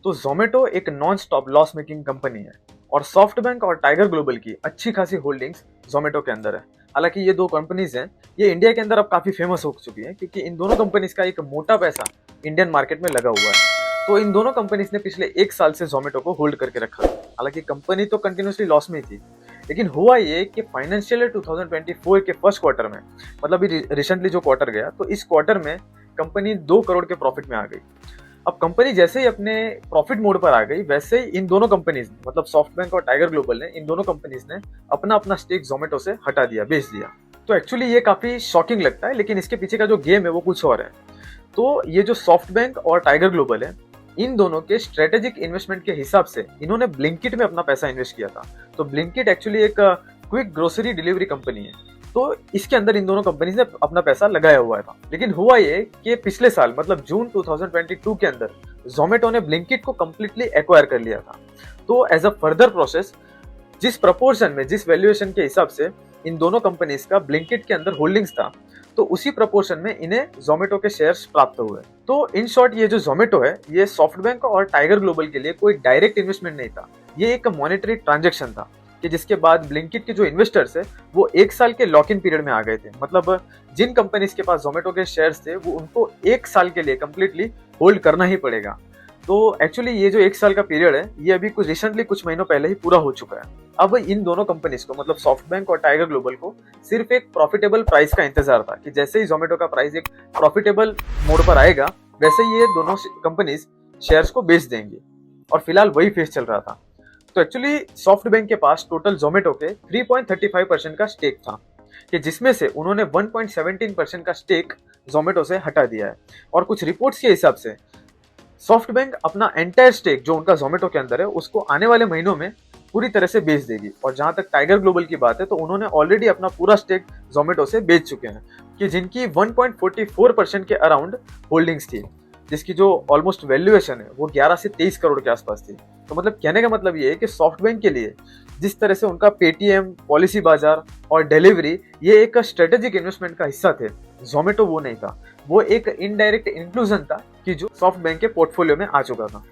तो जोमेटो एक non stop loss making company है और सॉफ्टबैंक और टाइगर ग्लोबल की अच्छी खासी होल्डिंग्स जोमेटो के अंदर है। हालांकि ये दो कंपनीज हैं, ये इंडिया के अंदर अब काफी फेमस हो चुकी है क्योंकि इन दोनों कंपनीज का एक मोटा पैसा इंडियन मार्केट में लगा हुआ है। तो इन दोनों कंपनीज ने पिछले एक साल से जोमेटो को होल्ड करके रखा था। हालांकि कंपनी तो कंटिन्यूसली लॉस में ही थी, लेकिन हुआ ये कि फाइनेंशियल ईयर 2024 के फर्स्ट क्वार्टर में, मतलब रिसेंटली जो क्वार्टर गया, तो इस क्वार्टर में कंपनी 2 करोड़ के प्रॉफिट में आ गई। अब कंपनी जैसे ही अपने प्रॉफिट मोड पर आ गई, वैसे ही इन दोनों कंपनीज मतलब सॉफ्टबैंक और टाइगर ग्लोबल ने, इन दोनों कंपनीज ने अपना अपना स्टेक जोमेटो से हटा दिया, बेच दिया। तो एक्चुअली ये काफी शॉकिंग लगता है, लेकिन इसके पीछे का जो गेम है वो कुछ और है। तो ये जो सॉफ्टबैंक और टाइगर ग्लोबल है, इन दोनों के स्ट्रेटेजिक इन्वेस्टमेंट के हिसाब से इन्होंने ब्लिंकिट में अपना पैसा इन्वेस्ट किया था। तो ब्लिंकिट एक्चुअली एक क्विक ग्रोसरी डिलीवरी कंपनी है। तो इसके अंदर इन दोनों कंपनीज ने अपना पैसा लगाया हुआ था। लेकिन हुआ ये कि पिछले साल मतलब जून 2022 के अंदर जोमेटो ने ब्लिंकिट को कंप्लीटली एक्वायर कर लिया था। तो एज अ फर्दर प्रोसेस, जिस प्रपोर्शन में, जिस वैल्यूएशन के हिसाब से इन दोनों कंपनीज का ब्लिंकिट के अंदर होल्डिंग्स था, तो उसी प्रपोर्शन में इन्हें जोमेटो के शेयर्स प्राप्त हुए। तो इन शॉर्ट ये जो जोमेटो है, ये सॉफ्टबैंक और टाइगर ग्लोबल के लिए कोई डायरेक्ट इन्वेस्टमेंट नहीं था, ये एक मॉनेटरी ट्रांजेक्शन था कि जिसके बाद ब्लिंकिट के जो इन्वेस्टर्स है वो एक साल के लॉक इन पीरियड में आ गए थे। मतलब जिन कंपनीज के पास जोमेटो के शेयर्स थे वो उनको एक साल के लिए कंप्लीटली होल्ड करना ही पड़ेगा। तो एक्चुअली ये जो एक साल का पीरियड है, ये अभी कुछ रिसेंटली कुछ महीनों पहले ही पूरा हो चुका है। अब इन दोनों कंपनीज को, मतलब सॉफ्टबैंक और टाइगर ग्लोबल को, सिर्फ एक प्रॉफिटेबल प्राइस का इंतजार था कि जैसे ही जोमेटो का प्राइस एक प्रॉफिटेबल मोड पर आएगा, वैसे ही ये दोनों कंपनीज शेयर्स को बेच देंगी। और फिलहाल वही फेस चल रहा था। तो एक्चुअली सॉफ्टबैंक के पास टोटल जोमेटो के 3.35% का स्टेक था, कि जिसमें से उन्होंने 1.17% का स्टेक जोमेटो से हटा दिया है। और कुछ रिपोर्ट्स के हिसाब से सॉफ्टबैंक अपना एंटायर स्टेक जो उनका जोमेटो के अंदर है उसको आने वाले महीनों में पूरी तरह से बेच देगी। और जहां तक टाइगर ग्लोबल की बात है, तो उन्होंने ऑलरेडी अपना पूरा स्टेक जोमेटो से बेच चुके हैं, कि जिनकी 1.44% के अराउंड होल्डिंग्स थी, जिसकी जो ऑलमोस्ट वैल्यूएशन है वो 11 से 23 करोड़ के आसपास थी। तो मतलब कहने का मतलब ये है कि सॉफ्टबैंक के लिए जिस तरह से उनका पेटीएम, पॉलिसी बाजार और डिलीवरी ये एक स्ट्रेटेजिक इन्वेस्टमेंट का हिस्सा थे, जोमेटो वो नहीं था। वो एक इनडायरेक्ट इंक्लूजन था कि जो सॉफ्टबैंक के पोर्टफोलियो में आ चुका था।